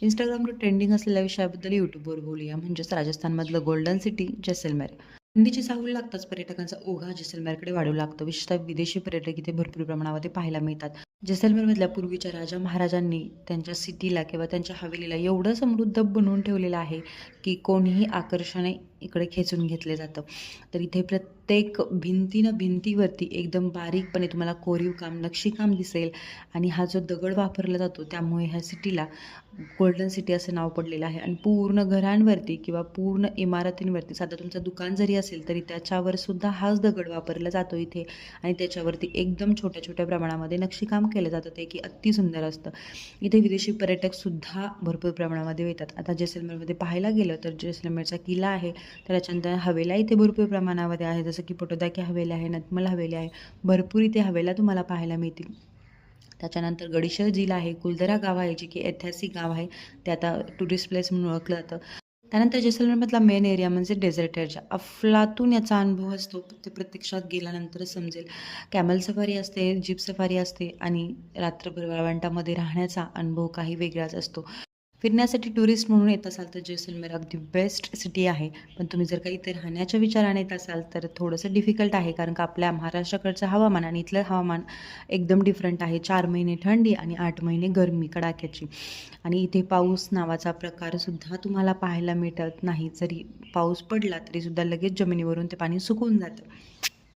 इंस्टाग्रामवर ट्रेंडिंग असलेल्या विषयाबद्दल यूट्यूबवर बोलूया, म्हणजेच राजस्थानमधलं गोल्डन सिटी जैसलमेर. थंडीची चाहूल लागताच पर्यटकांचा ओघा जैसलमेरकडे वाढू लागतो. विशेषतः विदेशी पर्यटक इथे भरपूर प्रमाणामध्ये पाहायला मिळतात. जैसलमेरमधल्या पूर्वीच्या राजा महाराजांनी त्यांच्या सिटीला किंवा त्यांच्या हवेलीला एवढं समृद्ध बनवून ठेवलेलं आहे की कोणीही आकर्षणे इकडे खेचून घेतले जातं. तर इथे प्रत्येक भिंतीवरती एकदम बारीकपणे तुम्हाला कोरीव काम, नक्षीकाम दिसेल. आणि हा जो दगड वापरला जातो त्यामुळे ह्या सिटीला गोल्डन सिटी असं नाव पडलेलं आहे. आणि पूर्ण घरांवरती किंवा पूर्ण इमारतींवरती, साधं तुमचं दुकान जरी असेल तरी त्याच्यावर सुद्धा हाच दगड वापरला जातो इथे. आणि त्याच्यावरती एकदम छोट्या छोट्या प्रमाणामध्ये नक्षीकाम केलं जातं, ते की अति सुंदर असतं. इथे विदेशी पर्यटकसुद्धा भरपूर प्रमाणामध्ये येतात. आता जैसलमेरमध्ये पाहायला गेलं तर जैसलमेरचा किल्ला आहे, तर त्याच्यानंतर हवेल्या इथे भरपूर प्रमाणामध्ये आहे, जसं की पटोदा की हवेली आहे, नतमल हवेली आहे. भरपूर इथे हवेल्या तुम्हाला पाहायला मिळतील. त्याच्यानंतर गडीशर जिल्हा आहे, कुलधरा गाव आहे, जे की ऐतिहासिक गाव आहे. ते आता टुरिस्ट प्लेस म्हणून ओळखलं जातं. त्यानंतर जैसलमेरमधला मेन एरिया म्हणजे डेझर्ट एरिया. अफलातून याचा अनुभव असतो, ते प्रत्यक्षात गेल्यानंतरच समजेल. कॅमल सफारी असते, जीप सफारी असते आणि रात्रभर वाळवंटामध्ये राहण्याचा अनुभव काही वेगळाच असतो. फिरण्यासाठी टुरिस्ट म्हणून येत असाल तर जैसलमेर अगदी बेस्ट सिटी आहे. पण तुम्ही जर का इथे राहण्याच्या विचाराने येत असाल तर थोडंसं डिफिकल्ट आहे, कारण का आपल्या महाराष्ट्राकडचं हवामान आणि इथलं हवामान एकदम डिफरंट आहे. 4 महिने थंडी आणि 8 महिने गरमी कडाक्याची. आणि इथे पाऊस नावाचा प्रकारसुद्धा तुम्हाला पाहायला मिळत नाही. जरी पाऊस पडला तरीसुद्धा लगेच जमिनीवरून ते पाणी सुकून जातं.